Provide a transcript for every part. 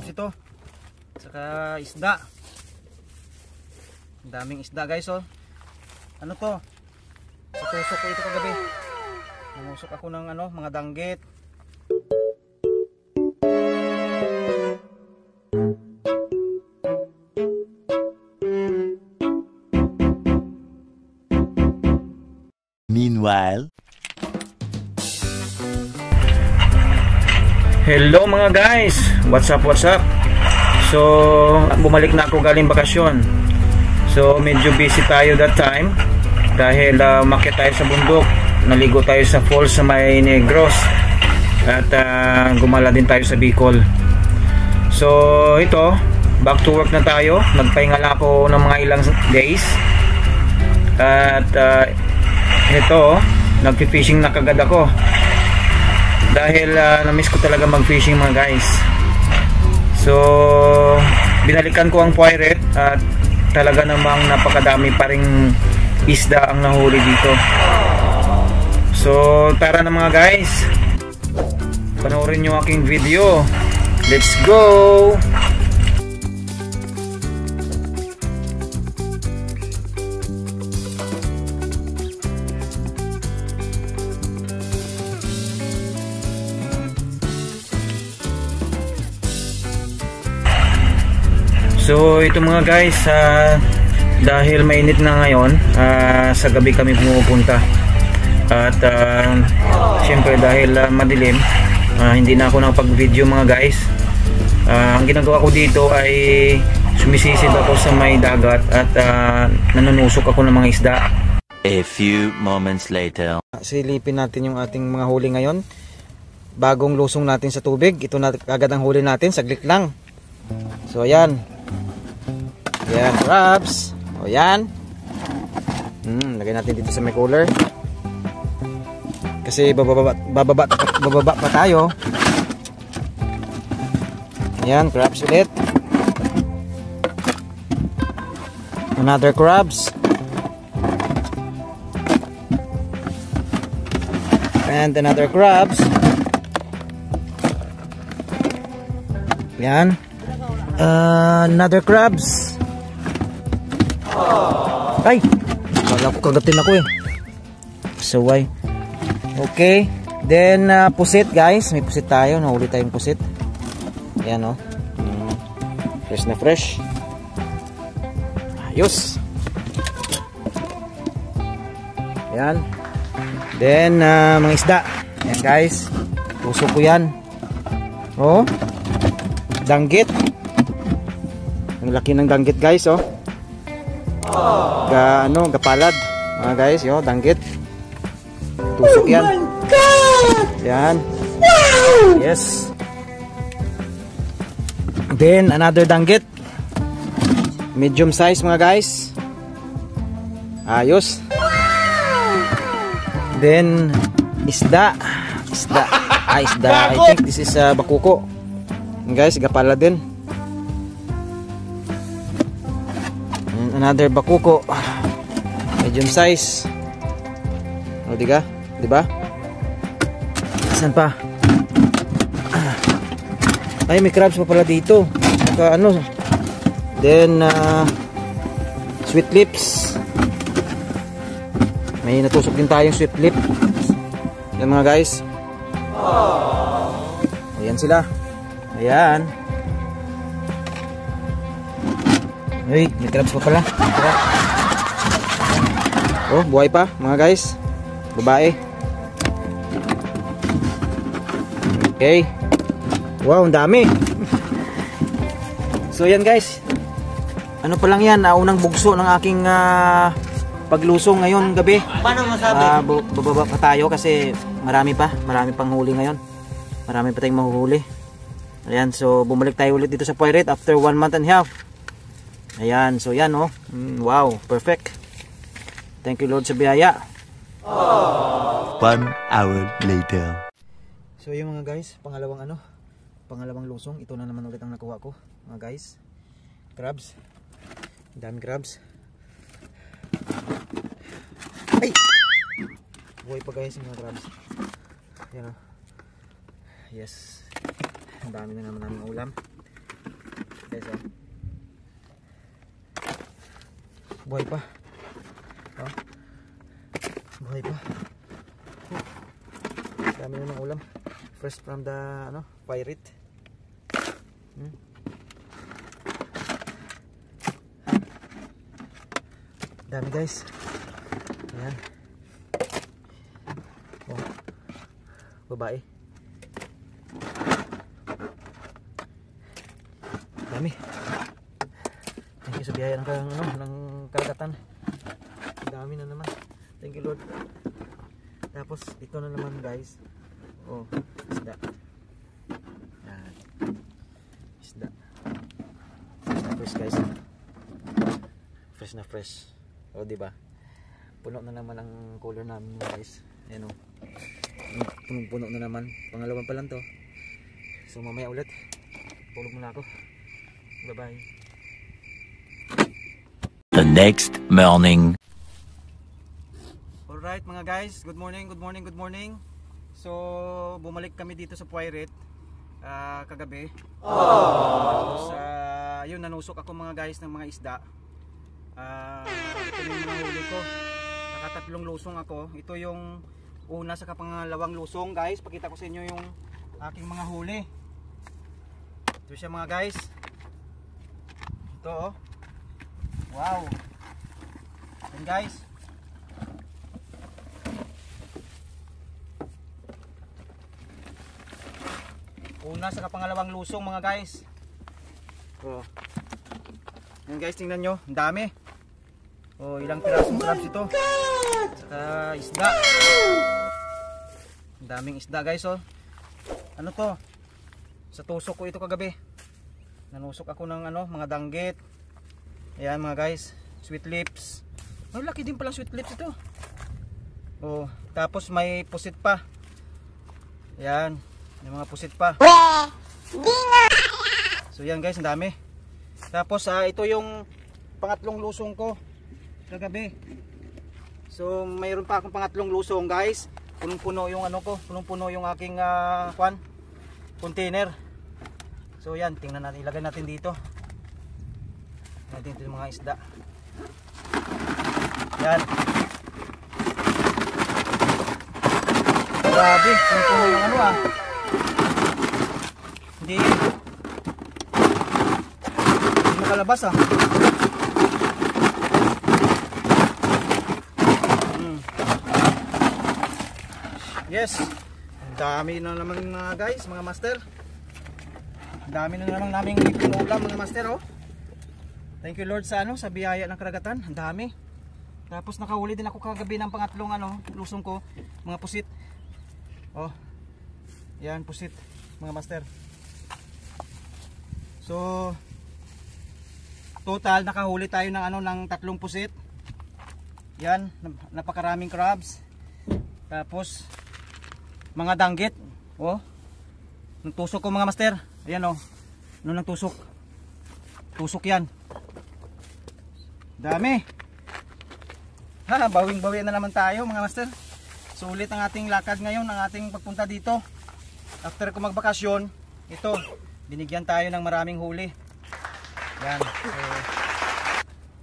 crabs ito. Saka isda. Ang daming isda guys oh. Ano to? Sa tusok ko ito kagabi. Nanusok ako ng ano, mga danggit. Meanwhile, hello mga guys, what's up? So bumalik na ako galing bakasyon. So medyo busy tayo that time dahil umakyat tayo sa bundok, naligo tayo sa falls sa may Negros at gumala din tayo sa Bicol. So ito, back to work na tayo. Nagpahinga lang ako ng mga ilang days at ito, nagpi-fishing na kagad ako dahil na-miss ko talaga mag-fishing mga guys. So binalikan ko ang pirate at talaga namang napakadami pa ring isda ang nahuli dito. So tara na mga guys, panoorin nyo aking video. Let's go! So ito mga guys, dahil mainit na ngayon, sa gabi kami pumupunta. At syempre dahil madilim, hindi na ako nakapag-video mga guys. Ang ginagawa ko dito ay sumisisid ako sa may dagat at nanunusok ako ng mga isda. A few moments later. Silipin natin yung ating mga huli ngayon. Bagong lusong natin sa tubig. Ito na agad ang huli natin, saglit lang. So ayan. Ayan, crabs. O yan. Lagay natin dito sa may cooler. Kasi bababa pa tayo. Ayan, crabs ulit. Another crabs. And another crabs. Ayan. Another crabs. Ay! Kala ko kagatin ako eh. So why? Okay. Then pusit guys. May pusit tayo. Nahuli tayong pusit. Ayan o. Fresh na fresh. Ayos. Ayan. Then mga isda. Ayan guys. Puso ko yan. Oh. Danggit. Ang laki ng danggit guys oh. Gapalad mga guys, yo, danggit. Tusok yan. Oh my God! Yan. Wow! Yes. Then another danggit. Medium size mga guys. Ayos. Wow! Then isda. Isda. I think this is bakuko. Guys, gapalad din. Another bakuko, medium size. O diga, di ba? Saan pa? Ay, may crabs pa pala dito. Saka ano? Then sweet lips. May natusok din tayong sweet lip. Yan mga guys. Ayan sila. Ayan. Ay, may crabs pa pala. Oh, buhay pa mga guys. Babae. Okay. Wow, ang dami. So yan guys. Ano pa lang yan, unang bugso ng aking paglusong ngayon gabi. Paano masabi? Bababa pa tayo kasi marami pang huli ngayon. Marami pa tayong mahuhuli. Ayan, so bumalik tayo ulit dito sa pirate after 1 month and a half. Ayan, so yan oh. Wow, perfect. Thank you Lord sa biyaya. 1 hour later. So yung mga guys, pangalawang lusong. Ito na naman ulit ang nakuha ko, mga guys. Crabs. Dami crabs. Ay! Buhay pa guys yung mga crabs. Yan oh. Yes. Ang dami na naman namin ulam. guys, oh. Buhay pa. Oh. Buhay pa. Dami na ng ulam. Fresh from the pirate. Dami guys. Ayan. Oh. Babae. Dami. Thank you sa biyaya ng karagatan. Dami na naman. Thank you Lord. Tapos ito na naman guys. Oh, isda. Yan. Isda. Fresh guys. Fresh na fresh. O diba? Puno na naman ang cooler namin guys. Ayan o. Puno na naman. Pangalawa pa lang to. So mamaya ulit. Tulog muna ako. Bye bye. The next morning. Alright mga guys. Good morning. So bumalik kami dito sa Pirate kagabi. Tapos yun, nanusok ako mga guys ng mga isda. Ito yung mga huli ko. Nakatatlong lusong ako. Ito yung una sa pangalawang lusong guys. Pakita ko sa inyo yung aking mga huli. Ito siya mga guys. Ito oh. Wow. Yan guys. Una sa pangalawang lusong mga guys. Oh. Yan guys, tingnan nyo. Ang dami. Oh, ilang pirasong crabs ito. Saka isda. Ang daming isda guys oh. Ano to? Sa tusok ko ito kagabi. Nanusok ako ng mga danggit. Ayan mga guys, sweet lips. Oh, laki din pala sweet lips ito. Oh, tapos may pusit pa. Ayan, may mga pusit pa. So yan guys, ang dami. Tapos ito yung pangatlong lusong ko kagabi. So mayroon pa akong pangatlong lusong guys. Punong-puno yung punong-puno yung aking container. So yan, tingnan natin, ilagay natin dito. Natin yung mga isda. Yan. Grabe, punong-puno yung Hindi makalabas Yes, ang dami na naman guys, mga master. Ang dami na naman naming ulam mga master oh. Thank you Lord sa sa biyaya ng karagatan. Ang dami. Tapos nakahuli din ako kagabi ng pangatlong lusong ko, mga pusit. Oh. Yan pusit, mga master. So total nakahuli tayo ng ng 3 pusit. Yan, napakaraming crabs. Tapos mga danggit. Oh. Nagtusok ko mga master. Ayan oh. Nang tusok. Tusok yan. Dami. Bawing-bawi na naman tayo mga master. Sulit ang ating lakad ngayon, ang ating pagpunta dito. After ko magbakasyon, ito, binigyan tayo ng maraming huli. Yan.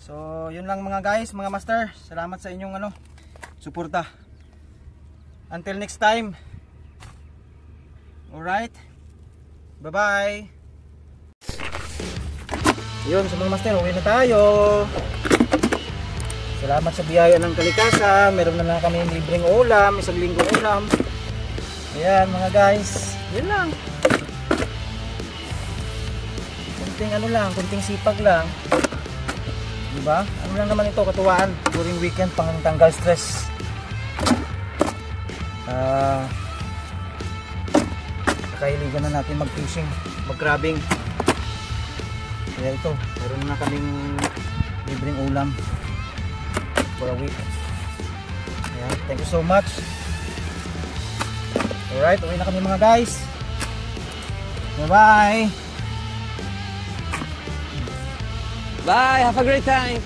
So yun lang mga guys, mga master. Salamat sa inyong suporta. Until next time. Alright. Bye-bye. Yun, sa mga master, uwi na tayo. Salamat sa biyaya ng kalikasan. Meron na kami libreng ulam, 1 linggong ulam. Ayan mga guys. Yun lang. Kunting kunting sipag lang. Diba? Ano lang naman ito, katuwaan. During weekend, pang tanggal stress. Kailigan na natin mag-fishing, mag-crabbing. Kaya ito, meron na kaming libreng ulam for a week. Ayan, thank you so much. Alright, uwi na kami mga guys. Bye-bye. Bye, have a great time.